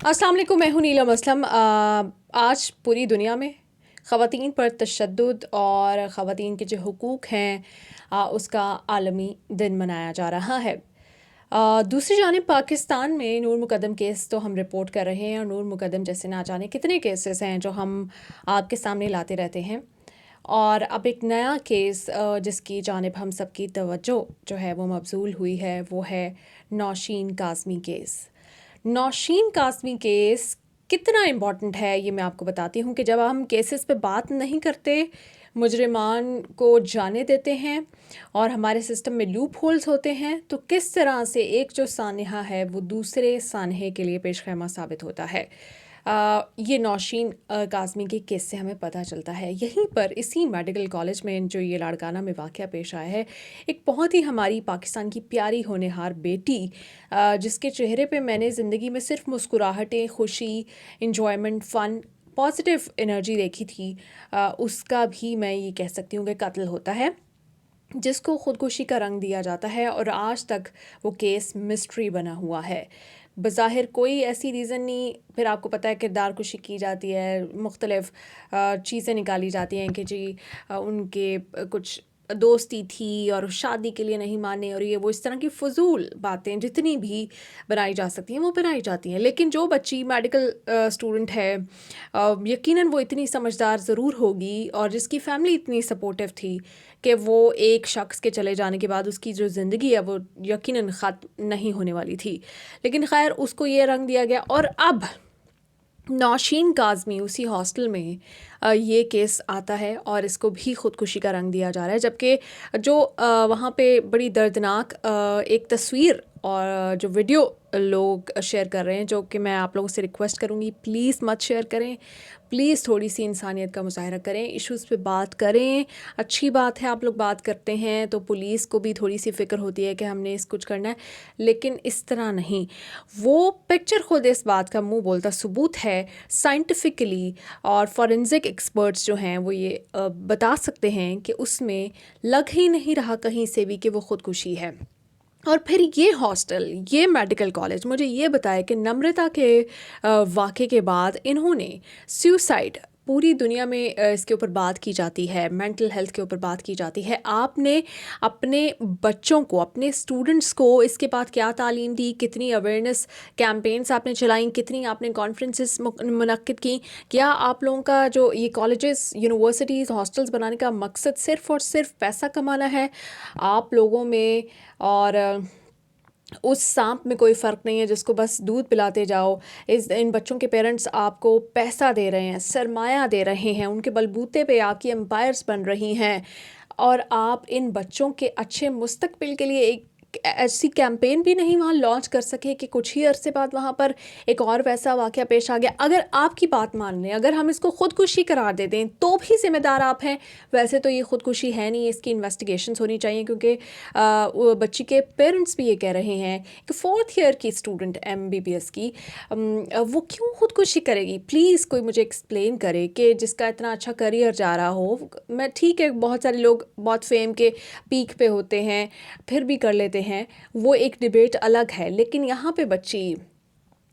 अस्सलाम वालेकुम, मैं हूँ नीलम असलम। आज पूरी दुनिया में ख़वातीन पर तशद्दुद और ख़वातीन के जो हुकूक़ हैं उसका आलमी दिन मनाया जा रहा है। दूसरी जानिब पाकिस्तान में नूर मुक़द्दम केस तो हम रिपोर्ट कर रहे हैं, और नूर मुक़द्दम जैसे ना जाने कितने केसेस हैं जो हम आपके सामने लाते रहते हैं। और अब एक नया केस जिसकी जानिब हम सबकी तवज्जो जो है वो मबज़ूल हुई है, वो है नौशीन काज़मी केस। नौशीन काज़मी केस कितना इम्पॉर्टेंट है ये मैं आपको बताती हूँ कि जब हम केसेस पे बात नहीं करते, मुजरिमान को जाने देते हैं और हमारे सिस्टम में लूप होल्स होते हैं, तो किस तरह से एक जो सानहा है वो दूसरे सानहे के लिए पेशखैमा साबित होता है। ये नौशीन काज़मी के केस से हमें पता चलता है। यहीं पर इसी मेडिकल कॉलेज में जो ये लाड़काना में वाक़या पेश आया है, एक बहुत ही हमारी पाकिस्तान की प्यारी होनहार बेटी जिसके चेहरे पे मैंने ज़िंदगी में सिर्फ मुस्कुराहटें, खुशी, एन्जॉयमेंट, फ़न, पॉजिटिव एनर्जी देखी थी, उसका भी मैं ये कह सकती हूँ कि कत्ल होता है, जिसको ख़ुदकुशी का रंग दिया जाता है, और आज तक वो केस मिस्ट्री बना हुआ है। बज़ाहिर कोई ऐसी रीज़न नहीं, फिर आपको पता है किरदार कुशी की जाती है, मुख्तलिफ़ चीज़ें निकाली जाती हैं कि जी उनके कुछ दोस्ती थी और शादी के लिए नहीं माने, और ये वो इस तरह की फ़ुज़ूल बातें जितनी भी बनाई जा सकती हैं वो बनाई जाती हैं। लेकिन जो बच्ची मेडिकल स्टूडेंट है, यकीनन वो इतनी समझदार ज़रूर होगी, और जिसकी फ़ैमिली इतनी सपोर्टिव थी कि वो एक शख्स के चले जाने के बाद उसकी जो ज़िंदगी है वो यकीनन ख़त्म नहीं होने वाली थी। लेकिन ख़ैर उसको ये रंग दिया गया, और अब नौशीन काज़मी उसी हॉस्टल में ये केस आता है और इसको भी ख़ुदकुशी का रंग दिया जा रहा है। जबकि जो वहाँ पे बड़ी दर्दनाक एक तस्वीर और जो वीडियो लोग शेयर कर रहे हैं, जो कि मैं आप लोगों से रिक्वेस्ट करूँगी प्लीज़ मत शेयर करें, प्लीज़ थोड़ी सी इंसानियत का मुज़ाहरा करें, इश्यूज़ पे बात करें। अच्छी बात है आप लोग बात करते हैं तो पुलिस को भी थोड़ी सी फ़िक्र होती है कि हमने इस कुछ करना है, लेकिन इस तरह नहीं। वो पिक्चर खुद इस बात का मुंह बोलता सबूत है। साइंटिफिकली और फॉरेंसिक एक्सपर्ट्स जो हैं वो ये बता सकते हैं कि उसमें लग ही नहीं रहा कहीं से भी कि वो ख़ुदकुशी है। और फिर ये हॉस्टल, ये मेडिकल कॉलेज मुझे ये बताया कि नम्रता के वाक़े के बाद इन्होंने सुसाइड, पूरी दुनिया में इसके ऊपर बात की जाती है, मेंटल हेल्थ के ऊपर बात की जाती है। आपने अपने बच्चों को, अपने स्टूडेंट्स को इसके बाद क्या तालीम दी, कितनी अवेयरनेस कैंपेन्स आपने चलाई, कितनी आपने कॉन्फ्रेंसेस मुनक्किद की? क्या आप लोगों का जो ये कॉलेजेस, यूनिवर्सिटीज़, हॉस्टल्स बनाने का मकसद सिर्फ़ और सिर्फ पैसा कमाना है? आप लोगों में और उस सांप में कोई फ़र्क नहीं है जिसको बस दूध पिलाते जाओ। इन बच्चों के पेरेंट्स आपको पैसा दे रहे हैं, सरमाया दे रहे हैं, उनके बलबूते पे आपकी एम्पायर्स बन रही हैं, और आप इन बच्चों के अच्छे मुस्तकबिल के लिए एक ऐसी कैंपेन भी नहीं वहाँ लॉन्च कर सके कि कुछ ही अरसे बाद वहाँ पर एक और वैसा वाक़या पेश आ गया। अगर आपकी बात मान लें, अगर हम इसको ख़ुदकुशी करार दे दें, तो भी ज़िम्मेदार आप हैं। वैसे तो ये ख़ुदकुशी है नहीं, इसकी इन्वेस्टिगेशंस होनी चाहिए, क्योंकि वो बच्ची के पेरेंट्स भी ये कह रहे हैं कि 4th ईयर की स्टूडेंट MBBS की वो क्यों ख़ुदकुशी करेगी? प्लीज़ कोई मुझे एक्सप्लेन करे कि जिसका इतना अच्छा करियर जा रहा हो। मैं ठीक है, बहुत सारे लोग बहुत फेम के पीक पे होते हैं फिर भी कर लेते हैं, वो एक डिबेट अलग है, लेकिन यहाँ पे बच्ची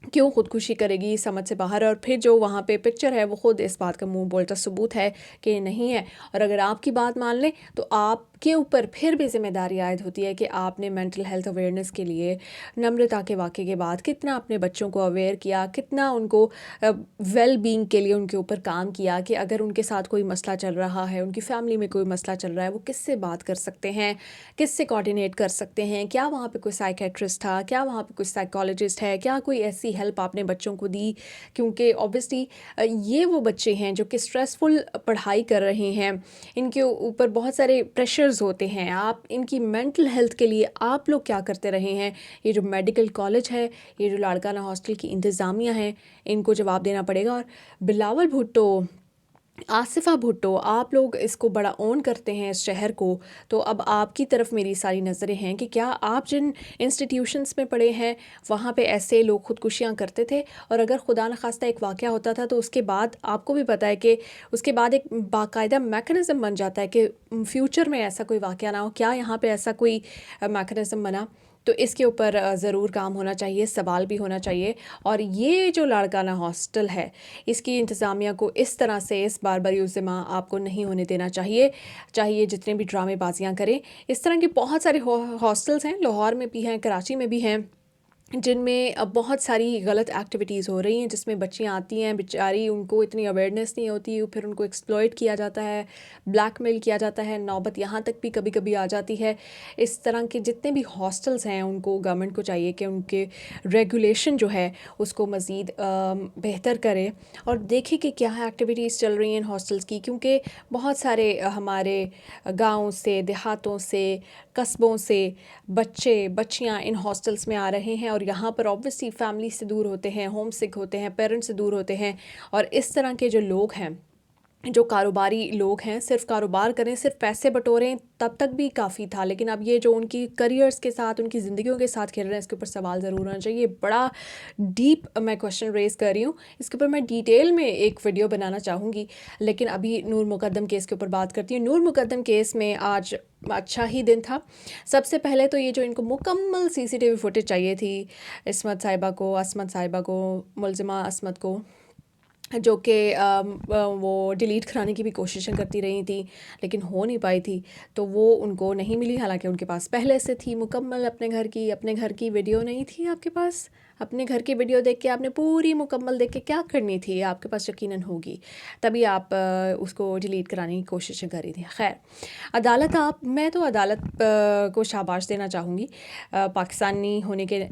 क्यों ख़ुदकुशी करेगी, समझ से बाहर है। और फिर जो वहाँ पे पिक्चर है वो ख़ुद इस बात का मुंह बोलता सबूत है कि ये नहीं है। और अगर आपकी बात मान लें तो आपके ऊपर फिर भी ज़िम्मेदारी आयद होती है कि आपने मेंटल हेल्थ अवेयरनेस के लिए नम्रता के वाक़े के बाद कितना अपने बच्चों को अवेयर किया, कितना उनको वेल बीइंग के लिए उनके ऊपर काम किया कि अगर उनके साथ कोई मसला चल रहा है, उनकी फ़ैमिली में कोई मसला चल रहा है, वो किससे बात कर सकते हैं, किससे कोऑर्डिनेट कर सकते हैं, क्या वहाँ पे कोई साइकियाट्रिस्ट था, क्या वहाँ पे कोई साइकोलॉजिस्ट है, क्या कोई ऐसी हेल्प आपने बच्चों को दी? क्योंकि ऑब्वियसली ये वो बच्चे हैं जो कि स्ट्रेसफुल पढ़ाई कर रहे हैं, इनके ऊपर बहुत सारे प्रेशर्स होते हैं। आप इनकी मेंटल हेल्थ के लिए आप लोग क्या करते रहे हैं? ये जो मेडिकल कॉलेज है, ये जो लाड़काना हॉस्टल की इंतज़ामिया है, इनको जवाब देना पड़ेगा। और बिलावल भुट्टो, आसिफ़ा भुट्टो, आप लोग इसको बड़ा ओन करते हैं इस शहर को, तो अब आपकी तरफ मेरी सारी नज़रें हैं कि क्या आप जिन इंस्टीट्यूशंस में पढ़े हैं वहाँ पे ऐसे लोग ख़ुदकुशियाँ करते थे? और अगर खुदा न खास्ता एक वाक़या होता था तो उसके बाद आपको भी पता है कि उसके बाद एक बाकायदा मैकेनिज़्म बन जाता है कि फ्यूचर में ऐसा कोई वाक़या ना हो। क्या यहाँ पे ऐसा कोई मैकेनिज़्म बना? تو اس کے اوپر ضرور کام ہونا چاہیے، سوال بھی ہونا چاہیے. اور یہ جو لاڑکانہ ہاسٹل ہے اس کی انتظامیہ کو اس طرح سے اس باربری ذمہ آپ کو نہیں ہونے دینا چاہیے جتنے بھی ڈرامے بازیاں کریں. اس طرح کے بہت سارے ہاسٹلس ہیں، لاہور میں بھی ہیں، کراچی میں بھی ہیں، جن میں بہت ساری غلط ایکٹیویٹیز ہو رہی ہیں، جس میں بچیاں آتی ہیں بیچاری، ان کو اتنی اویئرنیس نہیں ہوتی، پھر ان کو ایکسپلائٹ کیا جاتا ہے، بلیک میل کیا جاتا ہے، نوبت یہاں تک بھی کبھی کبھی آ جاتی ہے. اس طرح کے جتنے بھی ہاسٹلس ہیں ان کو گورنمنٹ کو چاہیے کہ ان کے ریگولیشن جو ہے اس کو مزید بہتر کرے اور دیکھے کہ کیا ایکٹیویٹیز چل رہی ہیں ان ہاسٹلس کی. کیونکہ بہت سارے ہمارے گاؤں سے، دیہاتوں سے، قصبوں سے بچیاں ان ہاسٹلس میں آ رہے ہیں اور یہاں پر آبویسلی فیملی سے دور ہوتے ہیں، ہوم سک ہوتے ہیں، پیرنٹس سے دور ہوتے ہیں. اور اس طرح کے جو لوگ ہیں، جو کاروباری لوگ ہیں، صرف کاروبار کریں، صرف پیسے بٹوریں، تب تک بھی کافی تھا. لیکن اب یہ جو ان کی کریئرز کے ساتھ، ان کی زندگیوں کے ساتھ کھیل رہے ہیں، اس کے اوپر سوال ضرور ہونا چاہیے. بڑا ڈیپ میں کویشچن ریز کر رہی ہوں، اس کے اوپر میں ڈیٹیل میں ایک ویڈیو بنانا چاہوں گی. لیکن ابھی نور مقدم کیس کے اوپر بات کرتی ہوں. نور مقدم کیس میں آج اچھا ہی دن تھا. سب سے پہلے تو یہ جو ان کو مکمل CCTV فوٹیج چاہیے تھی عصمت صاحبہ کو، ملزمہ عصمت کو، جو کہ وہ ڈیلیٹ کرانے کی بھی کوششیں کرتی رہی تھیں لیکن ہو نہیں پائی تھی، تو وہ ان کو نہیں ملی. حالانکہ ان کے پاس پہلے سے تھی مکمل اپنے گھر کی ویڈیو نہیں تھی آپ کے پاس. اپنے گھر کی ویڈیو دیکھ کے آپ نے پوری مکمل دیکھ کے کیا کرنی تھی، آپ کے پاس یقیناً ہوگی، تبھی آپ اس کو ڈیلیٹ کرانے کی کوششیں کر رہی تھیں. خیر، میں تو عدالت کو شاباش دینا چاہوں گی پاکستانی ہونے کے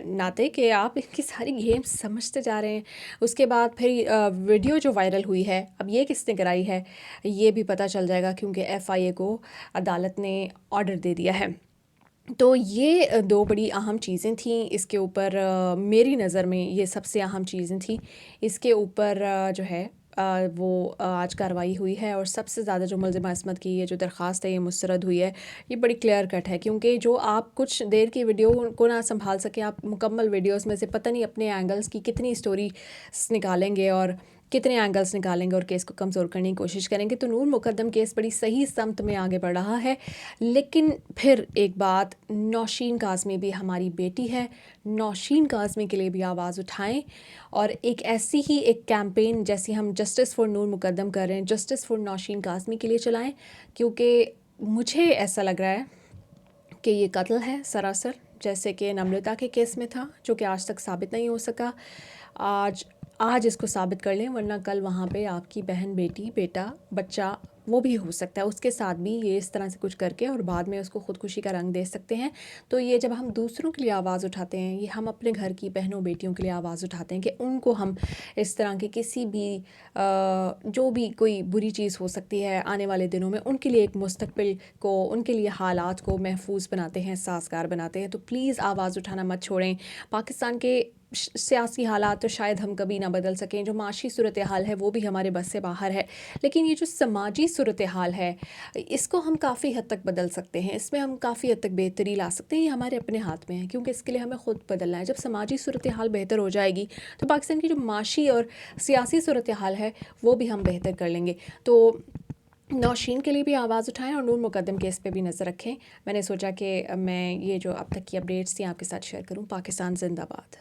ناطے کہ آپ ان کی ساری گیم سمجھتے جا رہے ہیں. اس کے بعد پھر ویڈیو جو وائرل ہوئی ہے، اب یہ کس نے کرائی ہے یہ بھی پتہ چل جائے گا، کیونکہ FIA کو عدالت نے آرڈر دے دیا ہے. تو یہ دو بڑی اہم چیزیں تھیں. اس کے اوپر میری نظر میں یہ سب سے اہم چیزیں تھیں. اس کے اوپر جو ہے وہ آج کارروائی ہوئی ہے اور سب سے زیادہ جو ملزمہ عصمت کی یہ جو درخواست ہے یہ مسترد ہوئی ہے. یہ بڑی کلیئر کٹ ہے، کیونکہ جو آپ کچھ دیر کی ویڈیو کو نہ سنبھال سکیں، آپ مکمل ویڈیوز میں سے پتہ نہیں اپنے اینگلز کی کتنی اسٹوری نکالیں گے اور کتنے اینگلز نکالیں گے اور کیس کو کمزور کرنے کی کوشش کریں گے. تو نور مقدم کیس بڑی صحیح سمت میں آگے بڑھ رہا ہے. لیکن پھر ایک بات، نوشین کاظمی بھی ہماری بیٹی ہے. نوشین کاظمی کے لیے بھی آواز اٹھائیں اور ایک ایسی ہی ایک کیمپین جیسی ہم جسٹس فار نور مقدم کر رہے ہیں، جسٹس فار نوشین کاظمی کے لیے چلائیں. کیونکہ مجھے ایسا لگ رہا ہے کہ یہ قتل ہے سراسر، جیسے کہ نمرتا کے کیس میں تھا، جو کہ آج تک ثابت نہیں ہو سکا. آج اس کو ثابت کر لیں، ورنہ کل وہاں پہ آپ کی بہن، بیٹی، بیٹا، بچہ وہ بھی ہو سکتا ہے، اس کے ساتھ بھی یہ اس طرح سے کچھ کر کے اور بعد میں اس کو خودکشی کا رنگ دے سکتے ہیں. تو یہ جب ہم دوسروں کے لیے آواز اٹھاتے ہیں، یہ ہم اپنے گھر کی بہنوں بیٹیوں کے لیے آواز اٹھاتے ہیں کہ ان کو ہم اس طرح کے کسی بھی جو بھی کوئی بری چیز ہو سکتی ہے آنے والے دنوں میں، ان کے لیے ایک مستقبل کو، ان کے لیے حالات کو محفوظ بناتے ہیں، سازگار بناتے ہیں. تو پلیز آواز اٹھانا مت چھوڑیں. پاکستان کے سیاسی حالات تو شاید ہم کبھی نہ بدل سکیں، جو معاشی صورتحال ہے وہ بھی ہمارے بس سے باہر ہے، لیکن یہ جو سماجی صورتحال ہے اس کو ہم کافی حد تک بدل سکتے ہیں، اس میں ہم کافی حد تک بہتری لا سکتے ہیں. یہ ہمارے اپنے ہاتھ میں ہے، کیونکہ اس کے لیے ہمیں خود بدلنا ہے. جب سماجی صورتحال بہتر ہو جائے گی تو پاکستان کی جو معاشی اور سیاسی صورتحال ہے وہ بھی ہم بہتر کر لیں گے. تو نوشین کے لیے بھی آواز اٹھائیں اور نور مقدم کیس پہ بھی نظر رکھیں. میں نے سوچا کہ میں یہ جو اب تک کی اپڈیٹس تھیں آپ کے ساتھ شیئر کروں. پاکستان زندہ باد.